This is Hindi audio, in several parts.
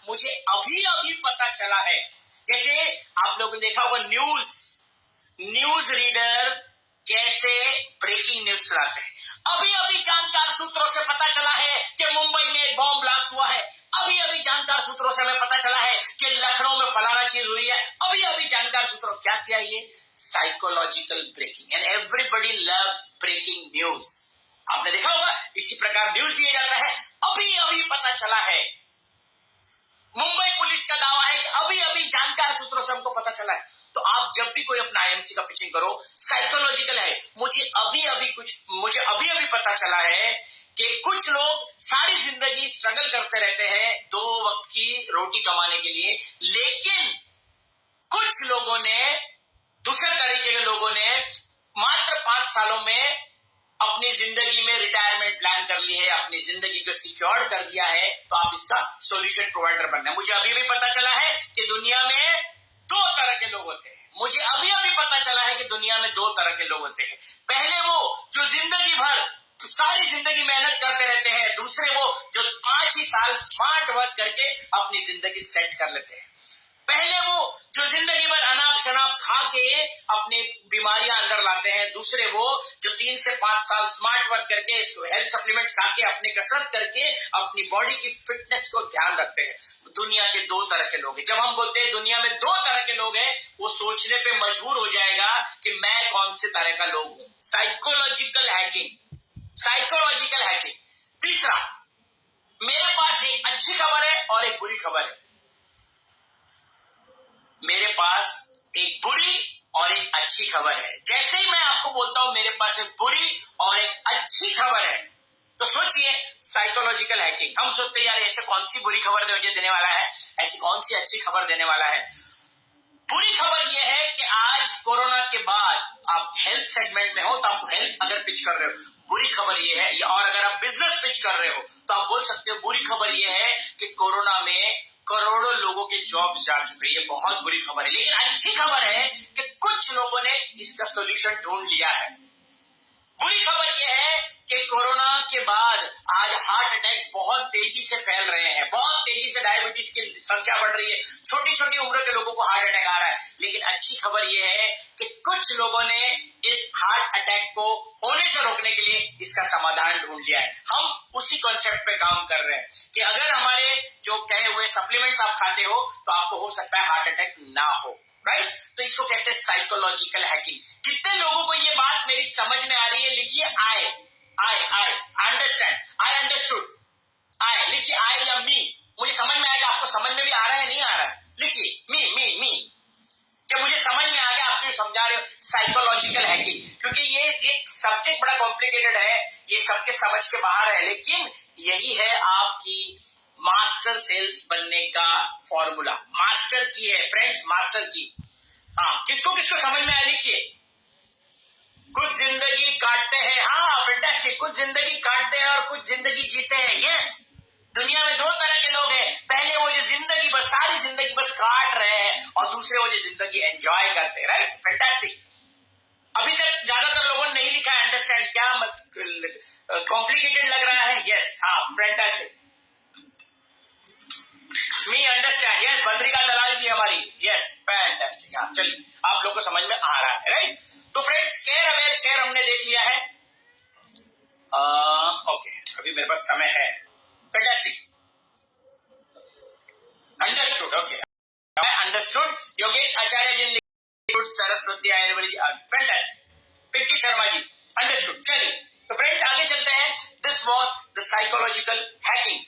मुझे अभी अभी पता चला है। जैसे आप लोगों ने देखा होगा न्यूज रीडर कैसे ब्रेकिंग न्यूज सुनाते हैं। अभी अभी जानकार सूत्रों से पता चला है कि मुंबई में एक बॉम्ब ब्लास्ट हुआ है। अभी अभी जानकार सूत्रों से हमें पता चला है कि लखनऊ में फलाना चीज हुई है। अभी अभी जानकार सूत्रों क्या किया, ये psychological breaking, and everybody loves breaking news. आपने देखा होगा इसी प्रकार न्यूज दिया जाता है। अभी अभी पता चला है। मुंबई पुलिस का दावा है कि अभी अभी जानकार सूत्रों से हमको पता चला है। तो आप जब भी कोई अपना आईएमसी का पिचिंग करो, साइकोलॉजिकल है। मुझे अभी अभी पता चला है कि कुछ लोग सारी जिंदगी स्ट्रगल करते रहते हैं 2 वक्त की रोटी कमाने के लिए, लेकिन कुछ लोगों ने, दूसरे तरीके के लोगों ने मात्र 5 सालों में अपनी जिंदगी में रिटायरमेंट प्लान कर ली है, अपनी जिंदगी को सिक्योर कर दिया है। तो आप इसका सॉल्यूशन प्रोवाइडर बनना है। मुझे अभी भी पता चला है कि दुनिया में 2 तरह के लोग होते हैं। मुझे अभी अभी पता चला है कि दुनिया में 2 तरह के लोग होते हैं। पहले वो जो जिंदगी भर सारी जिंदगी मेहनत करते रहते हैं, दूसरे वो जो 5 ही साल स्मार्ट वर्क करके अपनी जिंदगी सेट कर लेते हैं। पहले वो जो जिंदगी भर अनाप शनाप खा के अपनी बीमारियां अंदर लाते हैं, दूसरे वो जो 3 से 5 साल स्मार्ट वर्क करके हेल्थ सप्लीमेंट्स खा के अपनी कसरत करके अपनी बॉडी की फिटनेस को ध्यान रखते हैं। दुनिया के 2 तरह के लोग हैं। जब हम बोलते हैं दुनिया में 2 तरह के लोग हैं, वो सोचने पे मजबूर हो जाएगा कि मैं कौन से तरह का लोग हूं। Psychological hacking. तीसरा, मेरे पास एक अच्छी खबर है और एक बुरी खबर है। मेरे पास एक बुरी और एक अच्छी खबर है। जैसे ही मैं आपको बोलता हूं मेरे पास एक बुरी और एक अच्छी खबर है, तो सोचिए साइकोलॉजिकल हैकिंग। हम सोचते हैं यार ऐसे कौन सी बुरी खबर मुझे देने वाला है, ऐसी कौन सी अच्छी खबर देने वाला है। बुरी खबर यह है कि आज कोरोना के बाद आप हेल्थ सेगमेंट में हो तो आप हेल्थ अगर पिच कर रहे हो, बुरी खबर यह है, और अगर आप बिजनेस पिच कर रहे हो तो आप बोल सकते हो बुरी खबर यह है कि कोरोना में करोड़ों लोगों के जॉब जा चुके हैं। ये बहुत बुरी खबर है। लेकिन अच्छी खबर है कि कुछ लोगों ने इसका सॉल्यूशन ढूंढ लिया है। बुरी खबर यह है कि कोरोना के बाद आज हार्ट अटैक्स बहुत तेजी से फैल रहे हैं, बहुत तेजी से डायबिटीज की संख्या बढ़ रही है, छोटी छोटी उम्र के लोगों को हार्ट अटैक आ रहा है। लेकिन अच्छी खबर यह है कि कुछ लोगों ने इस हार्ट अटैक को होने से रोकने के लिए इसका समाधान ढूंढ लिया है। हम उसी कॉन्सेप्ट पे काम कर रहे हैं कि अगर हमारे जो कहे हुए सप्लीमेंट्स आप खाते हो तो आपको हो सकता है हार्ट अटैक ना हो, राइट। तो इसको कहते हैं साइकोलॉजिकल हैकिंग। कितने लोगों को ये बात मेरी समझ में आ रही है? लिखिए आई अंडरस्टैंड, आई अंडरस्टूड। आई लिखिए, आई या मी। मुझे समझ में आएगा, आपको समझ में भी आ रहा है नहीं आ रहा है? लिखिए मी। क्या मुझे समझ में आ गया? आप जो समझा रहे हो साइकोलॉजिकल हैकिंग, क्योंकि ये सब्जेक्ट बड़ा कॉम्प्लिकेटेड है, ये सबके समझ के बाहर है, लेकिन यही है आपकी मास्टर सेल्स बनने का फॉर्मूला। मास्टर की है फ्रेंड्स, मास्टर की। हाँ, किसको किसको समझ में आया? लिखिए। कुछ जिंदगी काटते हैं, हाँ फैंटास्टिक। कुछ जिंदगी काटते हैं और कुछ जिंदगी जीते हैं, यस। दुनिया में 2 तरह के लोग हैं। पहले वो जो जिंदगी बस सारी जिंदगी बस काट रहे हैं, और दूसरे वो जो जिंदगी एंजॉय करते हैं, राइट। फैंटास्टिक। अभी तक ज्यादातर लोगों ने नहीं लिखा है अंडरस्टैंड। क्या कॉम्प्लिकेटेड लग रहा है? यस, हाँ fantastic. Me understand, yes. Bhadrika Dalal ji हमारी, यस फैंटास्टिक। हाँ चलिए, आप लोग को समझ में आ रहा है, राइट। तो फ्रेंड्स, केयर अवेयर शेयर हमने देख लिया है। ओके, अभी मेरे पास समय है। Fantastic, understood, okay understood. Yogesh Acharya ji, Saraswati Ayurveda, fantastic. Pinky Sharma ji, understood. चलिए, तो फ्रेंड्स आगे चलते हैं। This was the psychological hacking.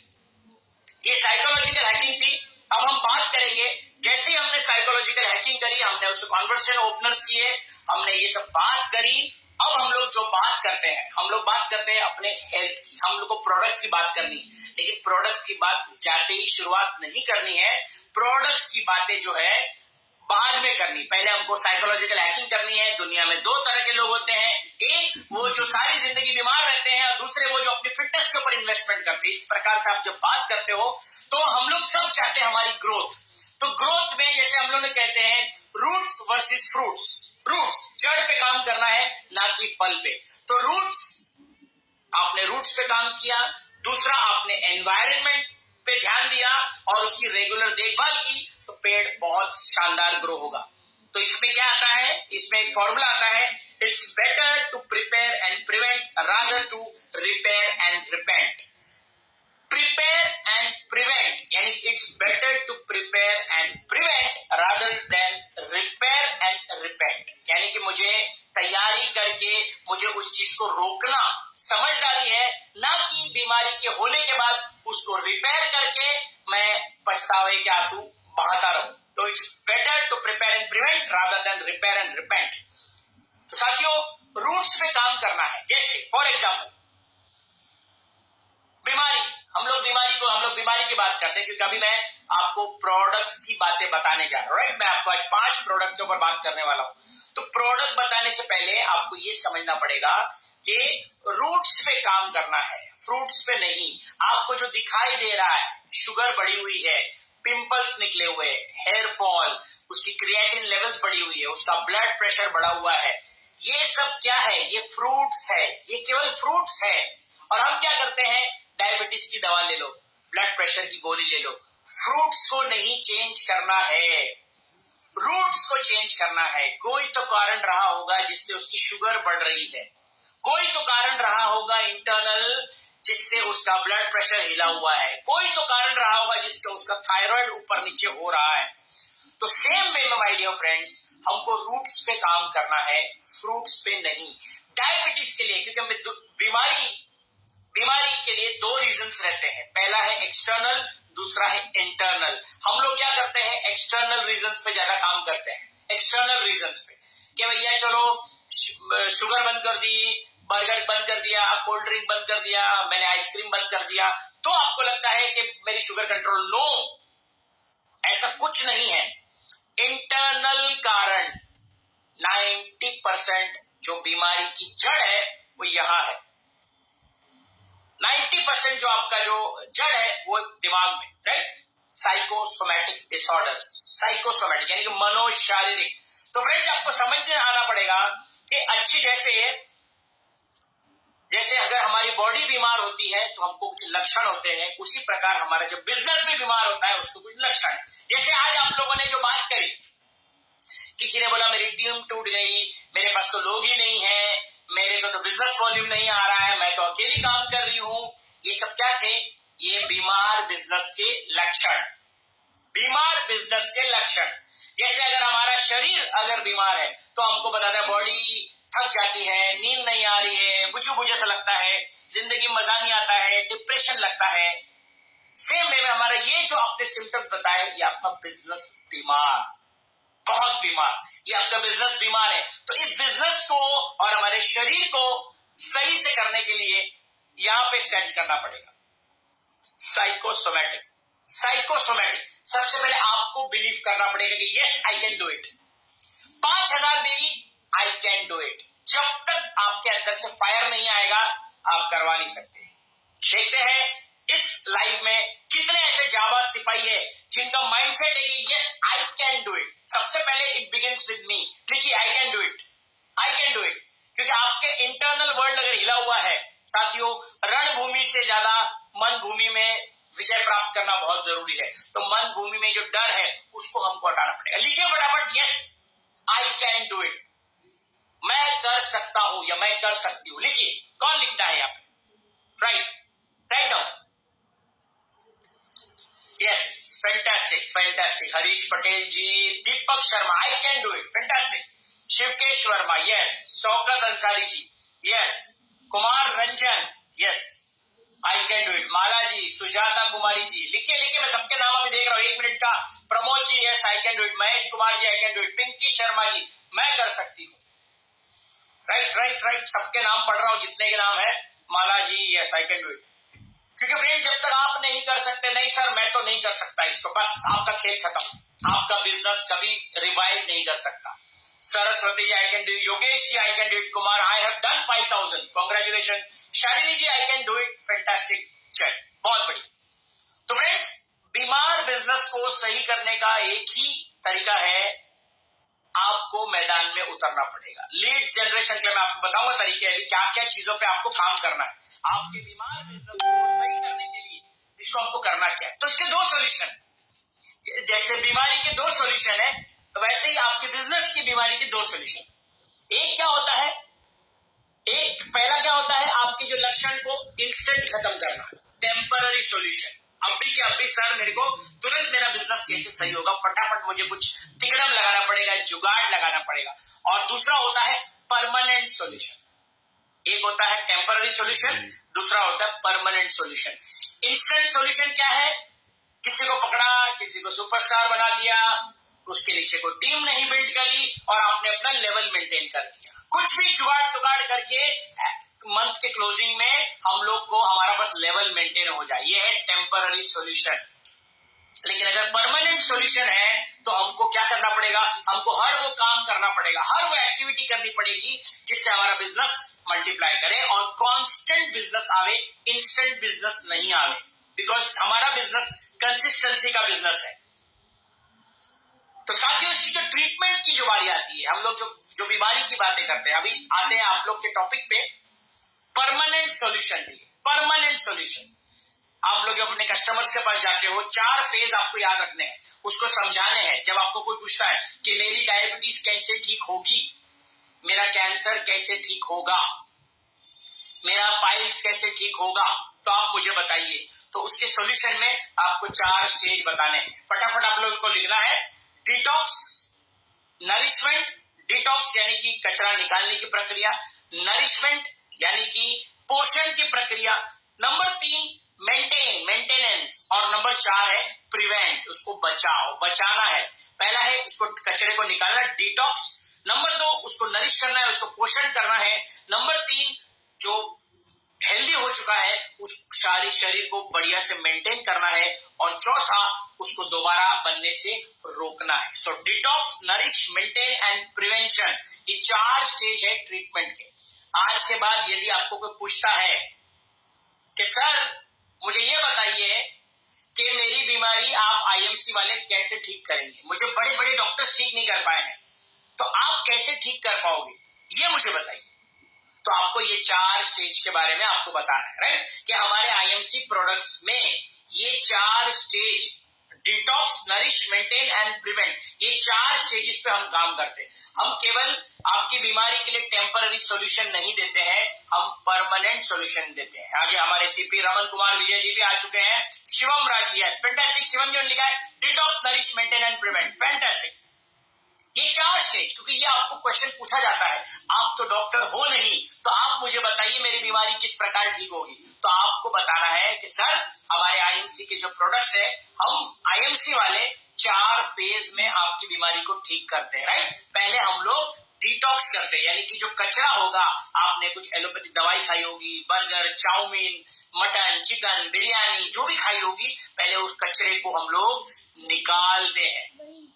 ये साइकोलॉजिकल हैकिंग थी। अब हम बात करेंगे, जैसे हमने साइकोलॉजिकल हैकिंग करी, हमने उसको कन्वर्सेशन ओपनर्स किए, हमने ये सब बात करी। अब हम लोग जो बात करते हैं, हम लोग बात करते हैं अपने हेल्थ की। हम लोग को प्रोडक्ट्स की बात करनी है, लेकिन प्रोडक्ट्स की बात जाते ही शुरुआत नहीं करनी है। प्रोडक्ट्स की बातें जो है बाद में करनी, पहले हमको साइकोलॉजिकल हैकिंग करनी है। दुनिया में 2 तरह के लोग होते हैं, एक वो जो सारी जिंदगी बीमार रहते हैं, और दूसरे वो जो अपनी फिटनेस के ऊपर इन्वेस्टमेंट करते हैं। इस प्रकार से आप जब बात करते हो तो हम लोग सब चाहते हैं हमारी ग्रोथ। तो ग्रोथ में जैसे हम लोग कहते हैं रूट्स वर्सेस फ्रूट्स। रूट्स, जड़ पे काम करना है, ना कि फल पे। तो रूट्स, आपने रूट्स पे काम किया। दूसरा, आपने एनवायरनमेंट पे ध्यान दिया और उसकी रेगुलर देखभाल की तो पेड़ बहुत शानदार ग्रो होगा। तो इसमें क्या आता है, इसमें एक फॉर्मूला आता है, it's better to prepare and prevent rather to repair and repent. Prepare and prevent यानी it's better to prepare and prevent rather than repair and repent, यानी कि मुझे तैयारी करके मुझे उस चीज को रोकना समझदारी है, ना कि बीमारी के होने के बाद उसको रिपेयर करके मैं पछतावे के आंसू बहाता रहूं। तो it's better to prepare and prevent rather than repair and repent. तो साथियों, रूट्स पे काम करना है। जैसे फॉर एग्जाम्पल बीमारी, हम लोग बीमारी की बात करते हैं, क्योंकि अभी मैं आपको प्रोडक्ट्स की बातें बताने जा रहा हूं। राइट, मैं आपको आज 5 प्रोडक्ट के ऊपर बात करने वाला हूं। तो प्रोडक्ट बताने से पहले आपको ये समझना पड़ेगा कि रूट्स पे काम करना है, फ्रूट्स पे नहीं। आपको जो दिखाई दे रहा है, शुगर बढ़ी हुई है, पिंपल्स निकले हुए, हेयर फॉल, उसकी क्रिएटिन लेवल्स बढ़ी हुई है, उसका ब्लड प्रेशर बढ़ा हुआ है, ये सब क्या है, ये फ्रूट्स है, ये केवल फ्रूट्स है। और हम क्या करते हैं, डायबिटीज की दवा ले लो, ब्लड प्रेशर की गोली ले लो। फ्रूट्स को नहीं चेंज करना है, रूट्स को चेंज करना है। कोई तो कारण रहा होगा जिससे उसकी शुगर बढ़ रही है, कोई तो कारण रहा होगा इंटरनल जिससे उसका ब्लड प्रेशर हिला हुआ है, कोई तो कारण रहा होगा जिससे उसका थायराइड ऊपर नीचे हो रहा है। तो सेम वे में माय डियर फ्रेंड्स, हमको रूट्स पे काम करना है, फ्रूट्स पे नहीं। डायबिटीज के लिए, क्योंकि बीमारी के लिए 2 रीजंस रहते हैं, पहला है एक्सटर्नल, दूसरा है इंटरनल। हम लोग क्या करते हैं, एक्सटर्नल रीजंस पे ज्यादा काम करते हैं, एक्सटर्नल रीजंस पे कि भैया चलो शुगर बंद कर दी, बर्गर बंद कर दिया, कोल्ड ड्रिंक बंद कर दिया, मैंने आइसक्रीम बंद कर दिया, तो आपको लगता है कि मेरी शुगर कंट्रोल। नो, ऐसा कुछ नहीं है। इंटरनल कारण 90% जो बीमारी की जड़ है वो यहां है। 90% जो आपका जो जड़ है वो दिमाग में, राइट। साइकोसोमैटिक डिसऑर्डर्स, साइकोसोमैटिक यानी कि मनोशारीरिक। तो फ्रेंड्स, आपको समझ में आना पड़ेगा कि अच्छी जैसे अगर हमारी बॉडी बीमार होती है तो हमको कुछ लक्षण होते हैं, उसी प्रकार हमारा जो बिजनेस भी बीमार होता है उसको कुछ लक्षण है। जैसे आज आप लोगों ने जो बात करी, किसी ने बोला मेरी टीम टूट गई, मेरे पास तो लोग ही नहीं है, मेरे को तो बिजनेस वॉल्यूम नहीं आ रहा है, मैं तो अकेली काम कर रही हूं। ये सब क्या थे, ये बीमार बिजनेस के लक्षण, बीमार बिजनेस के लक्षण। जैसे अगर हमारा शरीर अगर बीमार है तो हमको बताता है बॉडी थक जाती है, नींद नहीं आ रही है, बुझे सा लगता है, जिंदगी में मजा नहीं आता है, डिप्रेशन लगता है। सेम वे में हमारा ये जो आपने सिम्टम बताए, ये आपका बिजनेस बीमार, बहुत बीमार, ये आपका बिजनेस बीमार है। तो इस बिजनेस को और हमारे शरीर को सही से करने के लिए यहां पे सेट करना पड़ेगा साइकोसोमैटिक। सबसे पहले आपको बिलीव करना पड़ेगा कि yes I can do it. 5000 baby, I can do it. जब तक आपके अंदर से फायर नहीं आएगा आप करवा नहीं सकते। देखते हैं इस लाइव में कितने ऐसे जाबाज सिपाही है जिनका माइंडसेट है कि yes I can do it. सबसे पहले इट बिगिंस विद मी। देखिए, आई can do it, I can do it. क्योंकि आपके इंटरनल वर्ल्ड अगर हिला हुआ है साथियों, रणभूमि से ज्यादा मन भूमि में विजय प्राप्त करना बहुत जरूरी है। तो मन भूमि में जो डर है उसको हमको हटाना पड़ेगा। लीजिए फटाफट, yes I can do it, मैं कर सकता हूं या मैं कर सकती हूं। लिखिए, कौन लिखता है यहाँ पे, write down. Yes, fantastic. Harish Patel ji, Deepak Sharma, I can do it, fantastic. Shivkesh Verma, yes. Shaukat Ansari ji, yes. Kumar Ranjan, yes, I can do it. Mala ji, Sujata Kumari ji, लिखिए, मैं सबके नाम अभी देख रहा हूं, 1 मिनट का। Pramod ji, yes I can do it. Mahesh Kumar ji, I can do it. Pinky Sharma ji, मैं कर सकती हूँ। राइट, सबके नाम पढ़ रहा हूं, जितने के नाम है। Mala ji, yes I can do it. क्योंकि फ्रेंड, जब तक आप नहीं कर सकते, नहीं सर मैं तो नहीं कर सकता इसको, बस आपका खेल खत्म, आपका बिजनेस कभी रिवाइव नहीं कर सकता। Saraswati ji, I can do it. Yogesh ji, I can do it. Kumar, I have done 5000, congratulation. Shalini ji, I can do it, fantastic, चल बहुत बढ़िया। तो फ्रेंड्स, बीमार बिजनेस को सही करने का एक ही तरीका है, आपको मैदान में उतरना पड़ेगा। लीड्स जनरेशन के लिए मैं आपको बताऊंगा तरीके हैं कि क्या क्या चीजों पे आपको काम करना है आपके बीमार बिजनेस को सही करने के लिए। इसको हमको करना क्या है। तो इसके दो सॉल्यूशन, जैसे बीमारी के दो सॉल्यूशन है, तो वैसे ही आपके बिजनेस की बीमारी के दो सॉल्यूशन। एक क्या होता है, एक पहला क्या होता है, आपके जो लक्षण को इंस्टेंट खत्म करना, टेम्पररी सॉल्यूशन। अभी के अभी सर मेरे को तुरंत मेरा बिजनेस कैसे सही होगा, फटाफट मुझे कुछ तिकड़म लगाना पड़ेगा, जुगाड़ लगाना पड़ेगा। और दूसरा होता है परमानेंट सॉल्यूशन। एक होता है टेम्पररी सॉल्यूशन, दूसरा होता है परमानेंट सॉल्यूशन। इंस्टेंट सॉल्यूशन क्या है, किसी को पकड़ा, किसी को सुपरस्टार बना दिया, उसके नीचे को टीम नहीं बिल्ड करी और आपने अपना लेवल मेंटेन कर दिया। कुछ भी जुगाड़ तुगाड़ करके मंथ के क्लोजिंग में हम लोग को हमारा बस लेवल मेंटेन हो जाए, ये है टेम्पररी सॉल्यूशन। लेकिन अगर परमानेंट सॉल्यूशन है तो हमको क्या करना पड़ेगा, हमको हर वो काम करना पड़ेगा, हर वो एक्टिविटी करनी पड़ेगी जिससे हमारा बिजनेस मल्टीप्लाई करे और कांस्टेंट बिजनेस आवे, इंस्टेंट बिजनेस नहीं आवे। बिकॉज हमारा बिजनेस कंसिस्टेंसी का बिजनेस है। तो साथियों, इसकी जो ट्रीटमेंट की जो बारी आती है, हम लोग जो बीमारी की बातें करते हैं, अभी आते हैं आप लोग के टॉपिक पे परमानेंट सॉल्यूशन के लिए। परमानेंट सॉल्यूशन, आप लोग अपने कस्टमर्स के पास जाते हो, 4 फेज आपको याद रखने हैं, उसको समझाने हैं। जब आपको कोई पूछता है कि मेरी डायबिटीज कैसे ठीक होगी, मेरा कैंसर कैसे ठीक होगा, मेरा पाइल्स कैसे ठीक होगा, तो आप मुझे बताइए। तो उसके सॉल्यूशन में आपको 4 स्टेज बताने हैं। फटाफट आप लोगों को लिखना है, डिटॉक्स, नरिशमेंट, डिटॉक्स यानी कि कचरा निकालने की प्रक्रिया, नरिशमेंट यानी कि पोषण की प्रक्रिया, नंबर 3 मेंटेन, मेंटेनेंस, और नंबर 4 है प्रिवेंट, उसको बचाओ, बचाना है। पहला है उसको कचरे को निकालना, डिटॉक्स। नंबर 2 उसको नरिश करना है, उसको पोषण करना है। नंबर 3 जो हेल्दी हो चुका है उस सारे शरीर को बढ़िया से मेंटेन करना है। और चौथा उसको दोबारा बनने से रोकना है। So detox, nourish, maintain and prevention, ये 4 स्टेज है ट्रीटमेंट के। आज के बाद यदि आपको कोई पूछता है कि सर मुझे ये बताइए कि मेरी बीमारी आप आईएमसी वाले कैसे ठीक करेंगे, मुझे बड़े बड़े डॉक्टर्स ठीक नहीं कर पाए हैं, तो आप कैसे ठीक कर पाओगे, ये मुझे बताइए। तो आपको ये 4 स्टेज के बारे में आपको बताना है, राइट, कि हमारे आईएमसी प्रोडक्ट्स में ये 4 stage, detox, nourish, maintain and prevent, ये 4 स्टेजेस पे हम काम करते हैं। हम केवल आपकी बीमारी के लिए टेम्पररी सॉल्यूशन नहीं देते हैं, हम परमानेंट सॉल्यूशन देते हैं। आगे हमारे सीपी रमन कुमार विजय जी भी आ चुके हैं, शिवम राजी है, फैंटास्टिक। शिवम जी ने लिखा है detox, nourish, maintain and prevent, fantastic. ये 4 स्टेज, क्योंकि ये आपको क्वेश्चन पूछा जाता है, आप तो डॉक्टर हो नहीं, तो आप मुझे बताइए मेरी बीमारी किस प्रकार ठीक होगी। तो आपको बताना है कि सर हमारे आईएमसी के जो प्रोडक्ट्स है, हम आईएमसी वाले 4 फेज में आपकी बीमारी को ठीक करते हैं, राइट। पहले हम लोग डिटॉक्स करते हैं, यानी कि जो कचरा होगा, आपने कुछ एलोपैथिक दवाई खाई होगी, burger, chow mein, mutton, chicken, biryani जो भी खाई होगी, पहले उस कचरे को हम लोग निकालते हैं।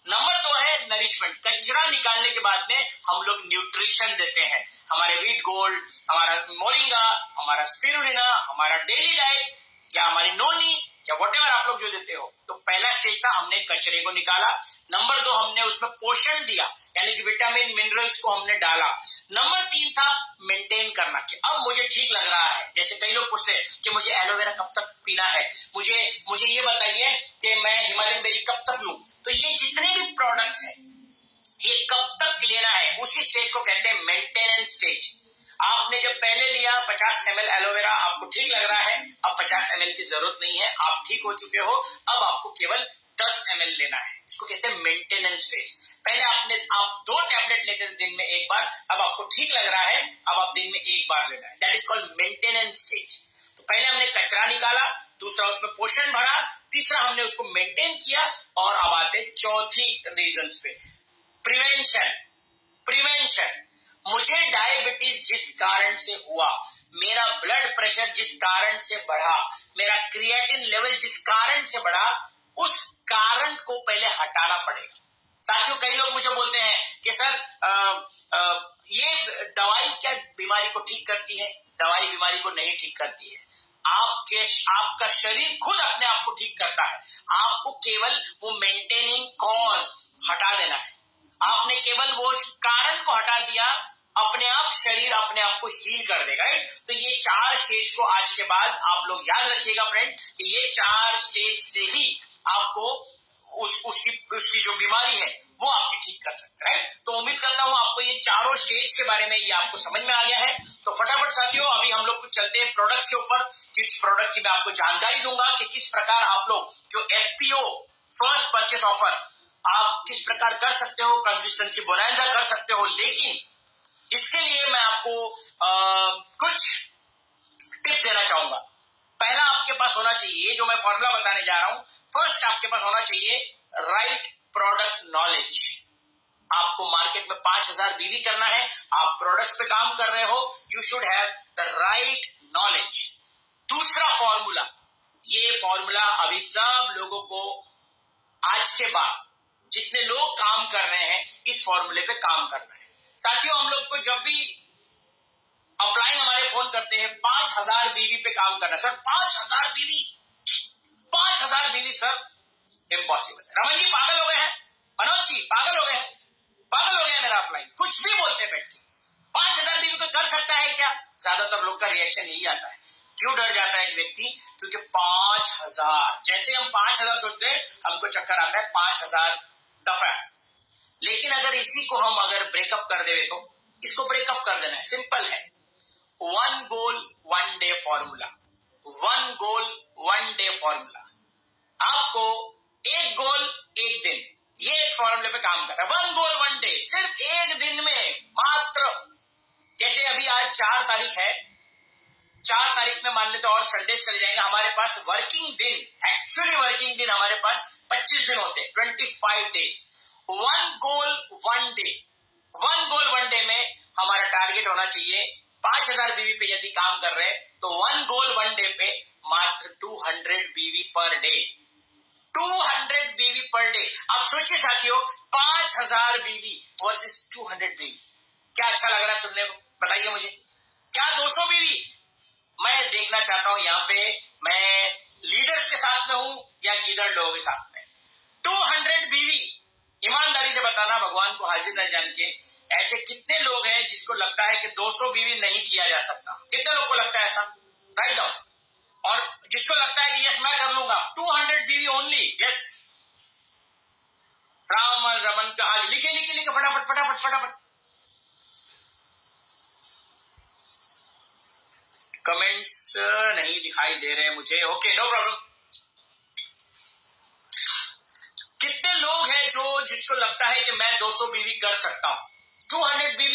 नंबर 2 है नरिशमेंट, कचरा निकालने के बाद में हम लोग न्यूट्रिशन देते हैं। हमारे व्हीट गोल्ड, हमारा मोरिंगा, हमारा स्पिरुलिना, हमारा डेली डाइट या हमारी नोनी या व्हाटएवर आप लोग जो देते हो। तो पहला स्टेज था, हमने कचरे को निकाला। नंबर 2 हमने उसमें पोषण दिया, यानी कि विटामिन मिनरल्स को हमने डाला। नंबर 3 था मेंटेन करना, कि अब मुझे ठीक लग रहा है। जैसे कई लोग पूछते हैं कि मुझे एलोवेरा कब तक पीना है, मुझे ये बताइए कि मैं हिमालयन बेरी कब तक लूं। तो ये जितने भी प्रोडक्ट्स हैं, ये कब तक लेना है, उसी स्टेज को कहते हैं मेंटेनेंस स्टेज। आपने जब पहले लिया 50 ml एलोवेरा, आपको ठीक लग रहा है, अब 50 ml की जरूरत नहीं है, आप ठीक हो चुके हो, अब आपको केवल 10 ml लेना है। इसको कहते हैं मेंटेनेंस फेज। पहले आप 2 टैबलेट लेते थे दिन में 1 बार, अब आपको ठीक लग रहा है, अब आप दिन में 1 बार लेना है। That is called maintenance stage. तो पहले हमने कचरा निकाला, दूसरा उसमें पोषण भरा, तीसरा हमने उसको मेंटेन किया, और अब आते चौथी रीजन पे, प्रिवेंशन। प्रिवेंशन, मुझे डायबिटीज जिस कारण से हुआ, मेरा ब्लड प्रेशर जिस कारण से बढ़ा, मेरा क्रिएटिन लेवल जिस कारण से बढ़ा, उस कारण को पहले हटाना पड़ेगा। साथियों, कई लोग मुझे बोलते हैं कि सर ये दवाई क्या बीमारी को ठीक करती है? दवाई बीमारी को नहीं ठीक करती है। आपका शरीर खुद अपने आप को ठीक करता है। आपको केवल वो मेंटेनिंग कॉज हटा देना है। आपने केवल वो कारण को हटा दिया, अपने आप शरीर अपने आप को हील कर देगा। राइट, तो ये 4 स्टेज को आज के बाद आप लोग याद रखिएगा फ्रेंड, कि ये 4 स्टेज से ही आपको उसकी जो बीमारी है वो आपकी ठीक कर सकते हैं। राइट, तो उम्मीद करता हूं आपको ये चारों स्टेज के बारे में ये आपको समझ में आ गया है। तो फटाफट साथियों, अभी हम लोग कुछ चलते हैं प्रोडक्ट्स के ऊपर। कुछ प्रोडक्ट की मैं आपको जानकारी दूंगा कि किस प्रकार आप लोग जो FPO फर्स्ट परचेस ऑफर आप किस प्रकार कर सकते हो, कंसिस्टेंसी बोनांजा कर सकते हो। लेकिन इसके लिए मैं आपको कुछ टिप्स देना चाहूंगा। पहला आपके पास होना चाहिए, जो मैं फॉर्मूला बताने जा रहा हूं, फर्स्ट आपके पास होना चाहिए राइट प्रोडक्ट नॉलेज। आपको मार्केट में 5000 बीवी करना है, आप प्रोडक्ट्स पे काम कर रहे हो, you should have the right knowledge. दूसरा फॉर्मूला, ये फॉर्मूला अभी सब लोगों को आज के बाद जितने लोग काम कर रहे हैं इस फॉर्मूले पे काम करना है। साथियों, हम लोग को जब भी अपलाइन हमारे फोन करते हैं 5000 बीवी पे काम करना। सर 5000 बीवी, 5000 बीवी सर इम्पॉसिबल। रमन जी पागल हो गए हैं, मनोज जी पागल हो गए हैं, पागल हो गया मेरा अपलाइन, कुछ भी बोलते हैं बैठ के। 5000 बीवी को कर सकता है क्या? ज्यादातर लोग का रिएक्शन यही आता है। क्यों डर जाता है एक व्यक्ति? क्योंकि 5000, जैसे हम 5000 सोचते हैं हमको चक्कर आता है 5000 दफा। लेकिन अगर इसी को हम अगर ब्रेकअप कर देवे तो इसको ब्रेकअप कर देना है, सिंपल है। 1 गोल 1 डे फॉर्मूला, 1 गोल 1 डे फॉर्मूला। आपको 1 गोल 1 दिन, ये एक फॉर्मूले पे काम कर रहा है। 1 गोल 1 डे, सिर्फ एक दिन में मात्र। जैसे अभी आज 4 तारीख है, 4 तारीख में मान लेते और संडे चले जाएंगे, हमारे पास वर्किंग दिन, एक्चुअली वर्किंग दिन हमारे पास 25 दिन होते हैं, 25 डेज। 1 गोल 1 डे, 1 गोल 1 डे में हमारा टारगेट होना चाहिए 5000 बीवी पे यदि काम कर रहे हैं तो 1 गोल 1 डे पे मात्र 200 बीवी पर डे, 200 बीवी पर डे। अब सोचिए साथियों, 5000 बीवी वर्सेस 200 बीवी, क्या अच्छा लग रहा है सुनने को? बताइए मुझे, क्या 200 बीवी? मैं देखना चाहता हूं यहाँ पे मैं लीडर्स के साथ में हूं या गीदड़ लोगों के साथ में। 200 बीवी, ईमानदारी से बताना, भगवान को हाजिर न जान के, ऐसे कितने लोग हैं जिसको लगता है कि 200 बीवी नहीं किया जा सकता? कितने लोग को लगता है ऐसा? Write down. और जिसको लगता है कि यस मैं कर लूंगा, 200 बीवी ओनली, यस राम रमन का हाज, लिखे लिखे लिखे फटाफट फटाफट फटाफट। कमेंट्स नहीं दिखाई दे रहे मुझे, ओके नो प्रॉब्लम। कितने लोग हैं जो जिसको लगता है कि मैं 200 बीवी कर सकता हूं? 200 बीवी